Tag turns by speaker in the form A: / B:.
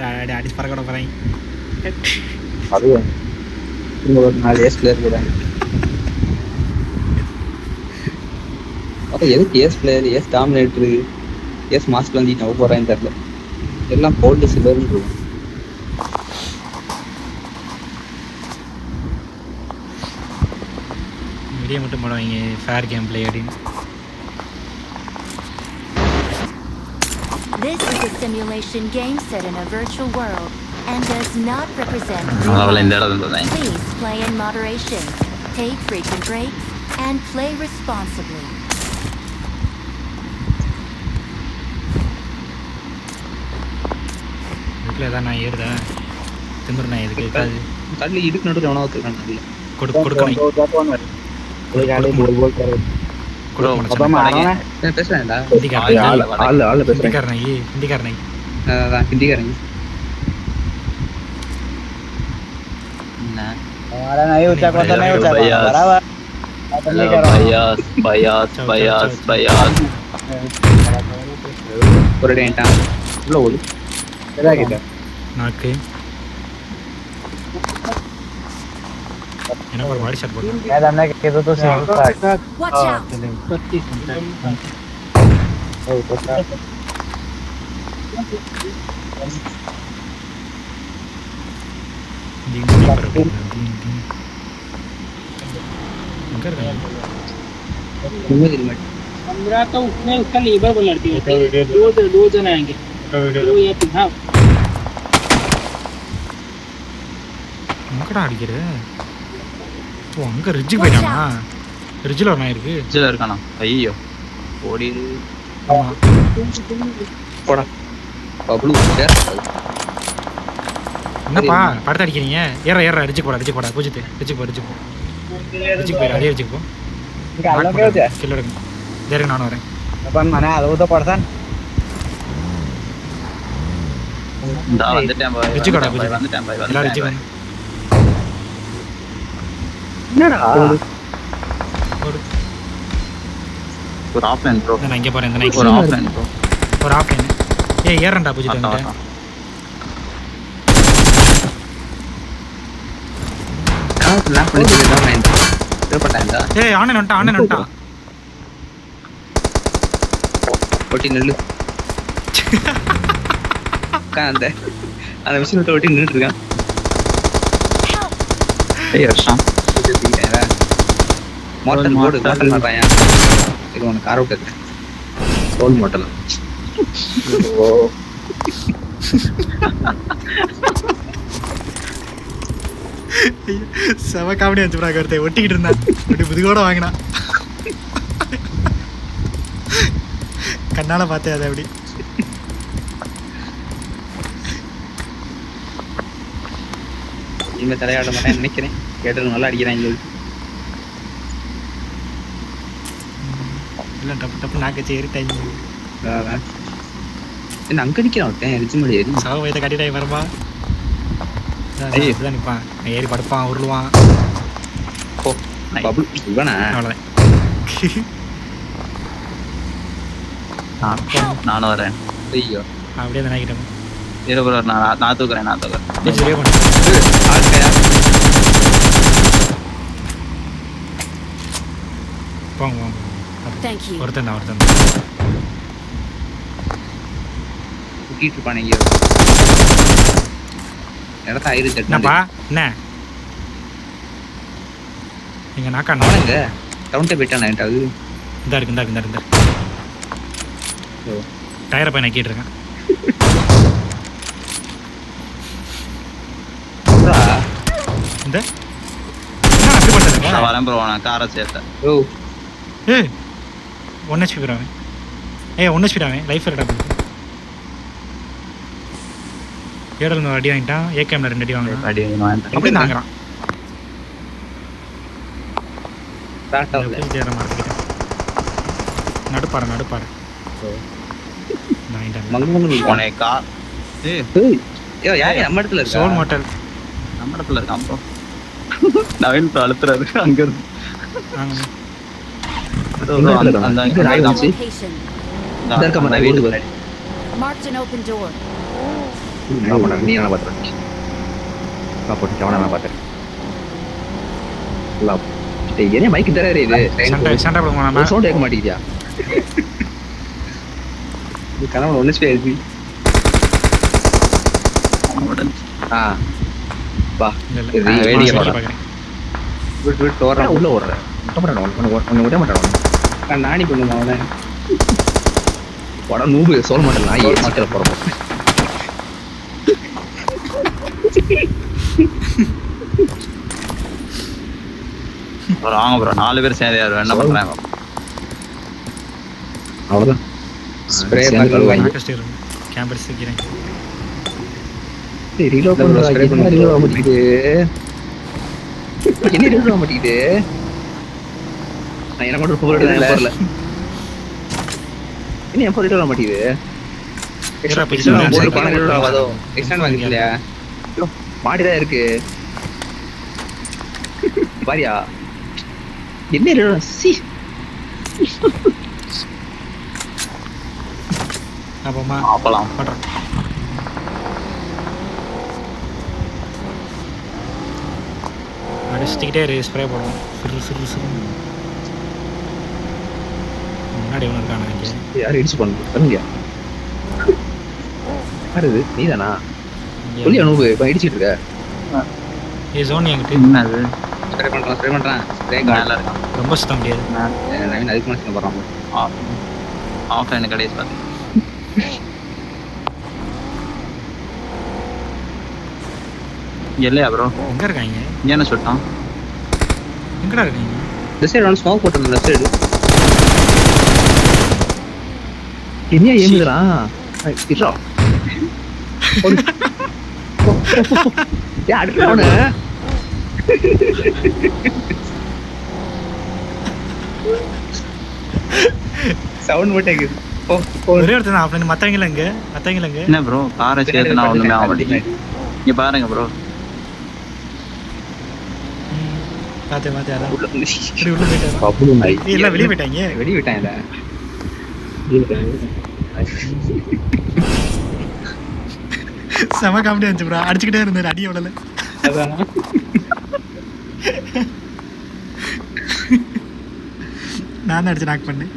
A: அடிச்சு பறக்க போகிறேன்.
B: அதுவும் ஒரு 4 ஏஸ் பிளேயர் கூட. அப்போ எதுக்கு ace player, ace dominator, ace master வந்து நம்ப போகிறான்னு தெரியல. எல்லாம் கோல்டு சில்வர்னு இருக்கும்.
A: வீடியோ மட்டும் போடுவாங்க ஃபேர் கேம் பிளே அப்படின்னு.
C: This is a simulation game set in a virtual world and does not represent real life. Please play in moderation, take frequent breaks, and play responsibly.
A: வீட்டில் ஏதாவது நான் ஏறுதா திமிரு நான் எதுக்கு இருக்காது.
B: தள்ளி இதுக்கு நடுவில் எவனா வச்சுருக்கான் நல்ல
A: கொடுக்கணும்.
B: பேசுறேன்டா
A: ஹிந்திக்காரனை
B: ஹிந்திக்காரங்க. ஒரு டேண்டா உள்ள ஓடு
A: நாக்கு எனக்கு ஒரு பாடி ஷாட் போட்டேன்.
C: Watch out!
D: पंद्रह तो उसने उसका लेबर को लड़ती है. दो जन आएंगे. दो या तीन. हाँ
A: எங்கடா அடிக்கிற? ஓ அங்கே ரிட்ஜுக்கு போயிட்டானா? ரிட்ஜில் ஒரு நாய் இருக்கு.
B: ரிட்ஜில் இருக்கானா? ஐயோ ஓடிடு.
A: ஆமாம்
B: போடா பப்ளு.
A: என்னப்பா படத்தை அடிக்கிறீங்க? ஏற ரிட்ஜுக்கு போடா பூஜித்து ரிட்ஜுக்கு போயிடு. அதே ரிட்ஜுக்கு போ. கிலோ எடுங்க. தேருக்கு நானும் வரேன். ரிட்ஜுக்கு வாடா பூஜித்து. எல்லாரும் ரிட்ஜுக்கு வந்து
B: ஒரு ஆஃப்லைன் ப்ரோ.
A: நான் இங்கே போகிறேன். இந்த நாய்க்கு
B: ஒரு ஆஃப்லைன் ப்ரோ.
A: ஒரு ஆஃப்லைன். ஏறண்டா பூஜித்து வந்துட்டேன். ஆனன் வந்துட்டான்.
B: ஒட்டி நெல்லு அந்த அந்த மிஷின் விட்டு ஒட்டி நின்றுட்டு இருக்கான். வருஷம் மோட்டல் மாட்டாயா? இது உனக்கு கார் விட்டு சோல் மோட்டல்.
A: செம காமெடி வச்சு ஒருத்தர் ஒட்டிக்கிட்டு இருந்தான். அப்படி புதுகோட வாங்கினான். கண்ணால பார்த்தேன் அதை அப்படி.
B: இனிமே தலையாட மாட்டேன் நினைக்கிறேன். கேட்டது நல்லா அடிக்கிறாங்க.
A: இல்லை டப்பு நாக்கச்சு ஏறிட்டாங்க.
B: என்ன அங்கே நிற்கிறான் ஒருத்தன் ரிச்சு மொழி ஏறி
A: சவ வயதை கட்டிட்டாங்க வரமா. இதுதான் நிற்பான். ஏறி படுப்பான் உருளுவான்.
B: ஓ பபுள் இவனா?
A: அவ்வளோதான்.
B: நானும் வரேன். ஐயோ
A: அப்படியே அந்த நாய்க்கிட்ட
B: இருபது நான் தூக்குறேன்.
A: போங்க.
C: Thank you.
A: ஒருத்தன்
B: தூக்கிட்டு இருப்பானுங்க. இடத்த ஆயிடுச்சு.
A: என்னப்பா என்ன எங்க நாக்கா
B: நானுங்க கவுண்டை போயிட்டான். அது
A: இந்த இருக்கு. டயரை போய் நக்கிட்டு இருக்கேன். இந்த என்ன அப்படி பண்ணுறேன்?
B: வரேன் ப்ரோ. நான் காரை சேர்த்தேன். ஓ
A: 1 HP போகிறான். 1 HP ஆவேன். லைஃப் ரெடா பண்ணி ஏடல் அடி வாங்கிட்டான். ஏகேம்ல 2 அடி வாங்கினான். அப்படி தாங்கிறான். நடுப்பாரு
B: நம்ம இடத்துல
A: சோல் மோட்டல்
B: நம்ம இடத்துல இருக்கான் ப்ரோ. நவீன் அழுத்துறாரு அங்க இருந்து.
C: Marked an open door.
B: நீ என்ன பார்த்துருக்கேன் போட்டு அவனை நான் பார்த்தேன் என்ன மைக்கு தராரு இது
A: சண்டை போடுங்க
B: சவுண்ட் கேட்க மாட்டேங்குதியா கனவு ஒன்று பேசி வா வேடிக்கை
A: பார்க்குறேன்
B: விட்டு விட்டு ஓடுறேன் உள்ள ஓடுறேன் ஒன்று விட மாட்டேன் நானி பண்ணுமா அவனை உடனே நூபு சொல்ல மாட்டேன் நான் ஏசிக்கல போகிறோம்
E: வாங்க ப்ரோ 4 பேர் சேர்ந்து யார் என்ன பண்றாங்க
B: அவ்வளோதான் ஸ்ப்ரே பண்ணுவாங்க
A: கேம்பர்ஸ் வைக்கிறேன்
B: ரீலோட் பண்ணுறாங்க ரீலோட் ஆக மாட்டேங்குது என்ன ரீலோட் ஆக மாட்டேங்குது நான் எனக்கு மட்டும் போகல என்ன எப்போ ரீலோட் ஆக மாட்டேங்குது ஒரு பணம் ரீலோட் ஆகாதோ எக்ஸ்டாண்ட் வாங்கிக்கலையா மாடிதான் இருக்கு பாரியா என்ன ரீலோட் சி
A: அப்பமா
E: அப்பலாம்
A: பண்றேன் அடிச்சுக்கிட்டே ஸ்ப்ரே போடுவோம் சிறு முன்னாடி ஒன்று இருக்கானு இங்கே
B: யாரும் இடிச்சு பண்ணுங்க யாரு இது நீதானா சொல்லியா நூபு இப்போ இடிச்சிட்டு இருக்க
A: ஏ ஜோன் என்கிட்ட
E: என்னது
B: ஸ்ப்ரே பண்றான் ஸ்ப்ரே
E: மேல இருக்கான்
A: ரொம்ப சுத்த முடியாது
B: நவீன் அதுக்கு மனசு போடுறான்
E: ஆஃப்லைன் கடைசி பார்த்து இல்லையா ப்ரோ
A: எங்கே இருக்காங்க
E: என்ன சொல்லிட்டான்
A: எங்கடா இருக்கீங்க
B: இந்த சைடு ஒன்று ஸ்மோக் போட்டுருந்தேன் லெஃப்ட் சைடு என்னையா ஏமுதுறான் இருறா அடுத்த அவனு சவுண்ட் மட்டும் கேக்குது
A: ஒரே ஒருத்தர் தான் ஆஃப்லைன் மற்றவங்கள எங்க
E: என்ன ப்ரோ காரை சேர்த்துனா ஒண்ணுமே ஆக மாட்டேங்குது இங்க பாருங்க ப்ரோ
A: பார்த்தேன் அதான்
B: உள்ள
A: இப்படி உள்ள போயிட்டாரு எல்லாம் வெளியே போயிட்டாங்க
B: வெடி விட்டாங்கல்ல
A: செம காமெடியா இருந்துச்சு ப்ரோ அடிச்சுக்கிட்டே இருந்தாரு அடி எவ்வளவு நான் தான் அடிச்சு நாக் பண்ணேன்